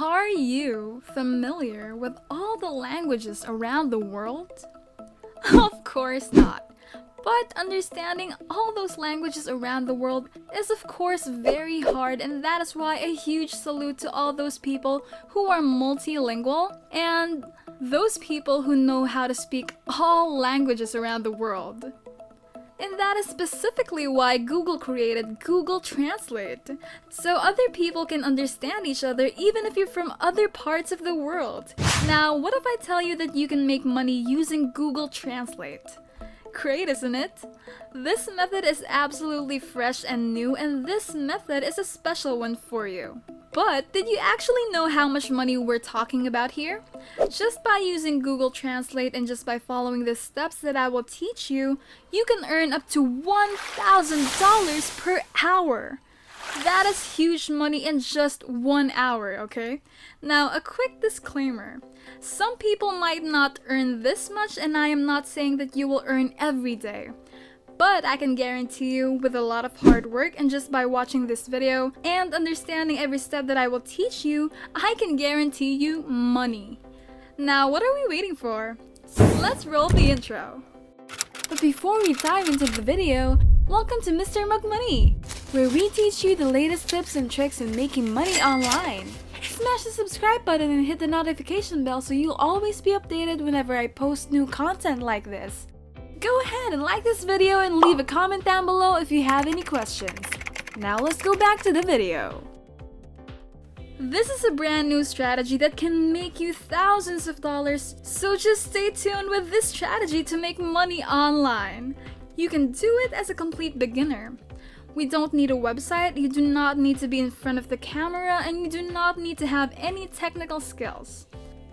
Are you familiar with all the languages around the world? Of course not. But understanding all those languages around the world is of course very hard, and that is why a huge salute to all those people who are multilingual and those people who know how to speak all languages around the world. And that is specifically why Google created Google Translate, so other people can understand each other even if you're from other parts of the world. Now, what if I tell you that you can make money using Google Translate? Great, isn't it? This method is absolutely fresh and new, and this method is a special one for you. But did you actually know how much money we're talking about here? Just by using Google Translate and just by following the steps that I will teach you, you can earn up to $1,000 per hour. That is huge money in just 1 hour, okay? Now, a quick disclaimer. Some people might not earn this much, and I am not saying that you will earn every day. But I can guarantee you, with a lot of hard work and just by watching this video and understanding every step that I will teach you, I can guarantee you money. Now, what are we waiting for? Let's roll the intro. But before we dive into the video, welcome to Mr. Mug Money, where we teach you the latest tips and tricks in making money online. Smash the subscribe button and hit the notification bell so you'll always be updated whenever I post new content like this. Go ahead and like this video and leave a comment down below if you have any questions. Now let's go back to the video. This is a brand new strategy that can make you thousands of dollars, so just stay tuned with this strategy to make money online. You can do it as a complete beginner. We don't need a website, you do not need to be in front of the camera, and you do not need to have any technical skills.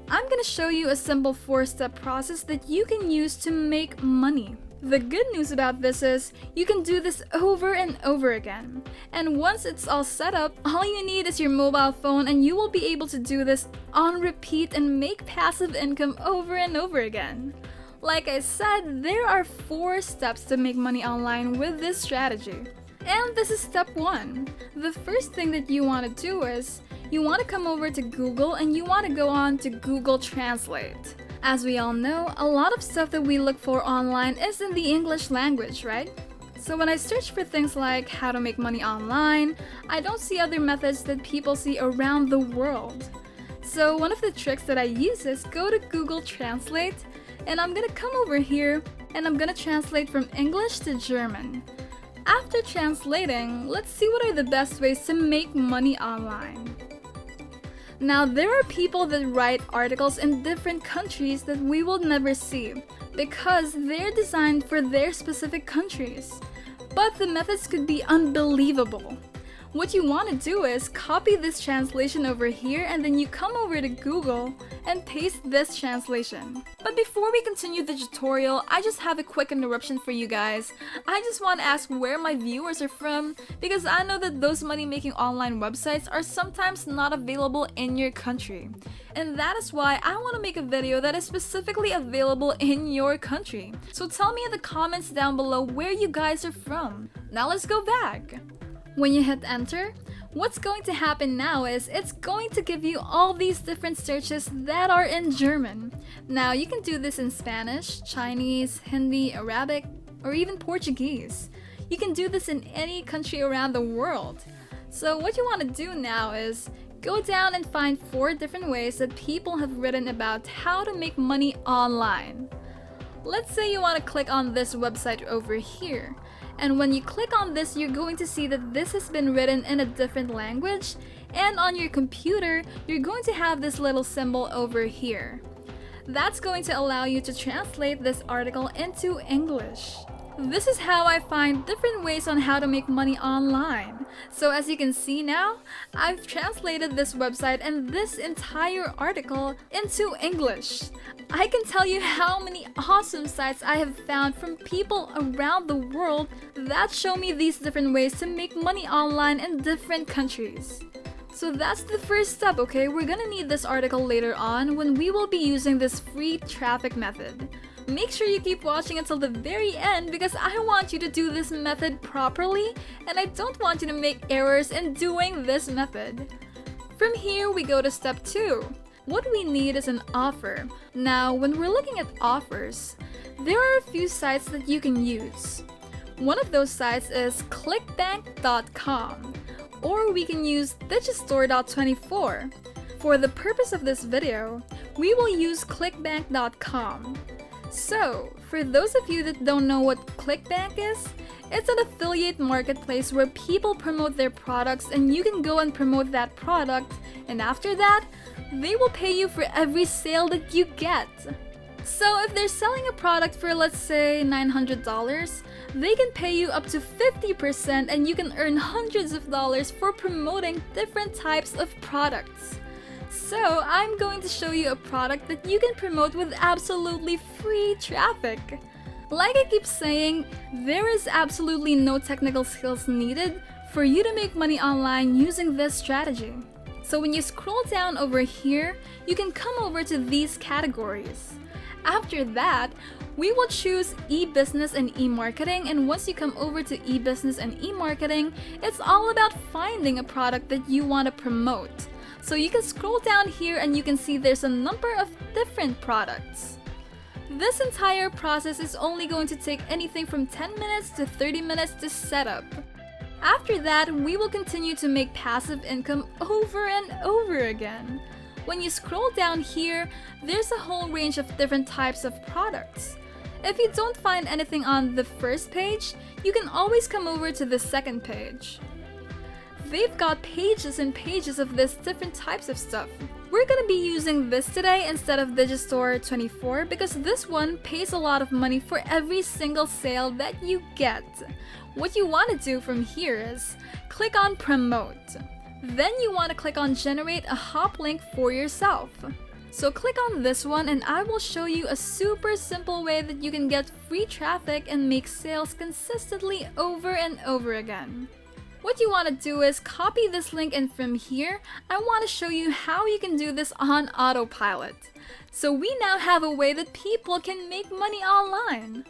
I'm gonna show you a simple 4-step process that you can use to make money. The good news about this is you can do this over and over again. And once it's all set up, all you need is your mobile phone and you will be able to do this on repeat and make passive income over and over again. Like I said, there are 4 steps to make money online with this strategy. And this is step 1. The first thing that you want to do is you want to come over to Google and you want to go on to Google Translate. As we all know, a lot of stuff that we look for online is in the English language, right? So when I search for things like how to make money online, I don't see other methods that people see around the world. So one of the tricks that I use is go to Google Translate, and I'm gonna come over here and I'm gonna translate from English to German. After translating, let's see what are the best ways to make money online. Now, there are people that write articles in different countries that we will never see because they're designed for their specific countries. But the methods could be unbelievable. What you want to do is copy this translation over here and then you come over to Google and paste this translation. But before we continue the tutorial, I just have a quick interruption for you guys. I just want to ask where my viewers are from because I know that those money-making online websites are sometimes not available in your country. And that is why I want to make a video that is specifically available in your country. So tell me in the comments down below where you guys are from. Now let's go back. When you hit enter, what's going to happen now is it's going to give you all these different searches that are in German. Now you can do this in Spanish, Chinese, Hindi, Arabic, or even Portuguese. You can do this in any country around the world. So what you want to do now is go down and find 4 different ways that people have written about how to make money online. Let's say you want to click on this website over here. And when you click on this, you're going to see that this has been written in a different language, and on your computer, you're going to have this little symbol over here. That's going to allow you to translate this article into English. This is how I find different ways on how to make money online. So as you can see now, I've translated this website and this entire article into English. I can tell you how many awesome sites I have found from people around the world that show me these different ways to make money online in different countries. So that's the first step, okay? We're gonna need this article later on when we will be using this free traffic method. Make sure you keep watching until the very end because I want you to do this method properly and I don't want you to make errors in doing this method. From here, we go to step 2. What we need is an offer. Now, when we're looking at offers, there are a few sites that you can use. One of those sites is clickbank.com, or we can use digistore.24. For the purpose of this video, we will use clickbank.com. So, for those of you that don't know what ClickBank is, it's an affiliate marketplace where people promote their products and you can go and promote that product, and after that, they will pay you for every sale that you get. So if they're selling a product for, let's say, $900, they can pay you up to 50% and you can earn hundreds of dollars for promoting different types of products. So I'm going to show you a product that you can promote with absolutely free traffic. Like I keep saying, there is absolutely no technical skills needed for you to make money online using this strategy. So when you scroll down over here, you can come over to these categories. After that, we will choose e-business and e-marketing, and once you come over to e-business and e-marketing, it's all about finding a product that you want to promote. So you can scroll down here and you can see there's a number of different products. This entire process is only going to take anything from 10 minutes to 30 minutes to set up. After that, we will continue to make passive income over and over again. When you scroll down here, there's a whole range of different types of products. If you don't find anything on the first page, you can always come over to the second page. They've got pages and pages of this different types of stuff. We're gonna be using this today instead of Digistore24 because this one pays a lot of money for every single sale that you get. What you want to do from here is click on Promote. Then you want to click on Generate a hop link for yourself. So click on this one and I will show you a super simple way that you can get free traffic and make sales consistently over and over again. What you want to do is copy this link, and from here, I want to show you how you can do this on autopilot. So we now have a way that people can make money online.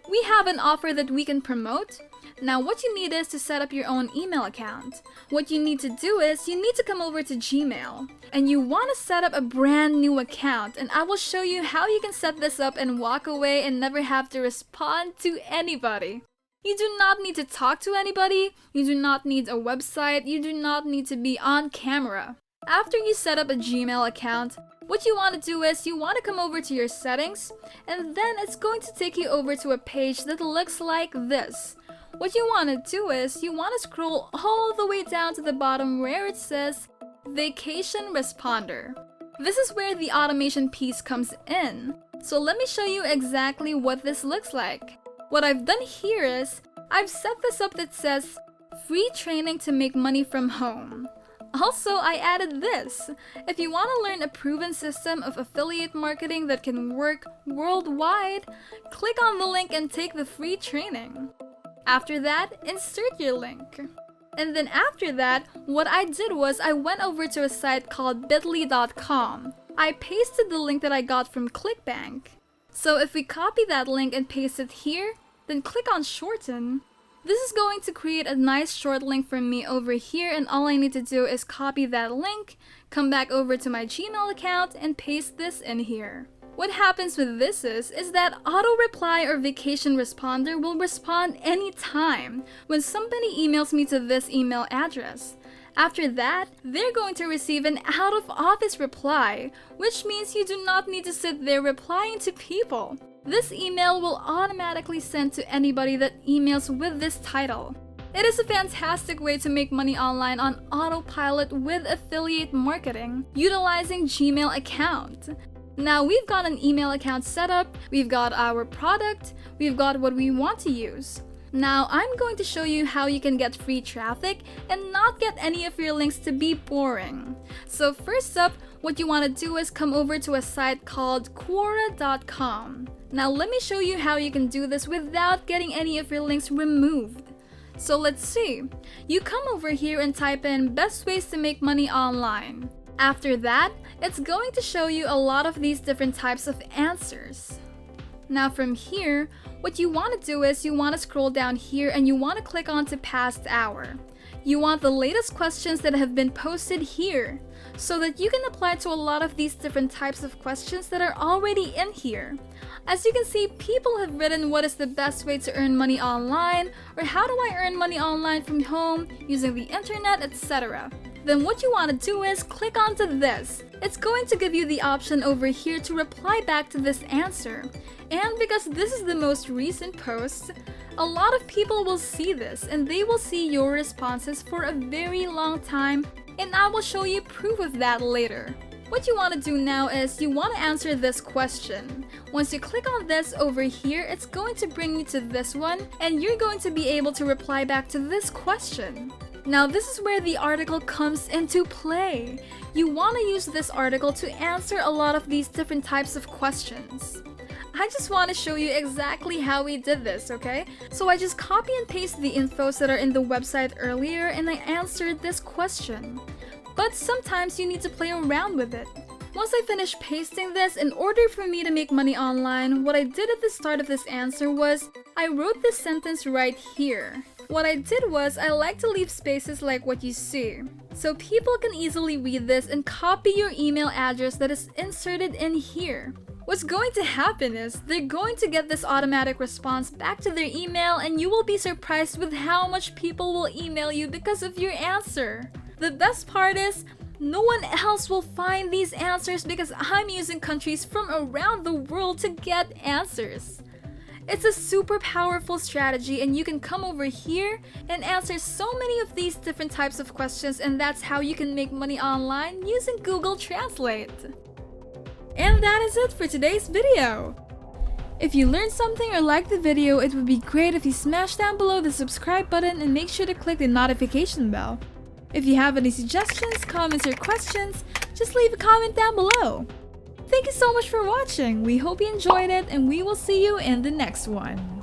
We have an offer that we can promote. Now what you need is to set up your own email account. What you need to do is you need to come over to Gmail and you want to set up a brand new account, and I will show you how you can set this up and walk away and never have to respond to anybody. You do not need to talk to anybody, you do not need a website, you do not need to be on camera. After you set up a Gmail account, what you want to do is you want to come over to your settings, and then it's going to take you over to a page that looks like this. What you want to do is you want to scroll all the way down to the bottom where it says Vacation Responder. This is where the automation piece comes in. So let me show you exactly what this looks like. What I've done here is, I've set this up that says, free training to make money from home. Also, I added this. If you want to learn a proven system of affiliate marketing that can work worldwide, click on the link and take the free training. After that, insert your link. And then after that, what I did was I went over to a site called bit.ly.com. I pasted the link that I got from ClickBank. So if we copy that link and paste it here, then click on shorten, this is going to create a nice short link for me over here, and all I need to do is copy that link, come back over to my Gmail account, and paste this in here. What happens with this is that auto reply or vacation responder will respond anytime when somebody emails me to this email address. After that, they're going to receive an out-of-office reply, which means you do not need to sit there replying to people. This email will automatically send to anybody that emails with this title. It is a fantastic way to make money online on autopilot with affiliate marketing, utilizing Gmail account. Now we've got an email account set up, we've got our product, we've got what we want to use. Now I'm going to show you how you can get free traffic and not get any of your links to be boring. So first up, what you want to do is come over to a site called Quora.com. Now let me show you how you can do this without getting any of your links removed. So let's see. You come over here and type in best ways to make money online. After that, it's going to show you a lot of these different types of answers. Now from here, what you want to do is you want to scroll down here and you want to click on to past hour. You want the latest questions that have been posted here, so that you can apply to a lot of these different types of questions that are already in here. As you can see, people have written what is the best way to earn money online, or how do I earn money online from home, using the internet, etc. Then what you want to do is click onto this. It's going to give you the option over here to reply back to this answer. And because this is the most recent post, a lot of people will see this and they will see your responses for a very long time, and I will show you proof of that later. What you want to do now is you want to answer this question. Once you click on this over here, it's going to bring you to this one, and you're going to be able to reply back to this question. Now this is where the article comes into play. You want to use this article to answer a lot of these different types of questions. I just want to show you exactly how we did this, okay? So I just copy and paste the infos that are in the website earlier and I answered this question. But sometimes you need to play around with it. Once I finished pasting this, in order for me to make money online, what I did at the start of this answer was, I wrote this sentence right here. What I did was, I like to leave spaces like what you see, so people can easily read this and copy your email address that is inserted in here. What's going to happen is, they're going to get this automatic response back to their email and you will be surprised with how much people will email you because of your answer. The best part is, no one else will find these answers because I'm using countries from around the world to get answers. It's a super powerful strategy and you can come over here and answer so many of these different types of questions, and that's how you can make money online using Google Translate. And that is it for today's video. If you learned something or liked the video, it would be great if you smash down below the subscribe button and make sure to click the notification bell. If you have any suggestions, comments, or questions, just leave a comment down below. Thank you so much for watching. We hope you enjoyed it and we will see you in the next one.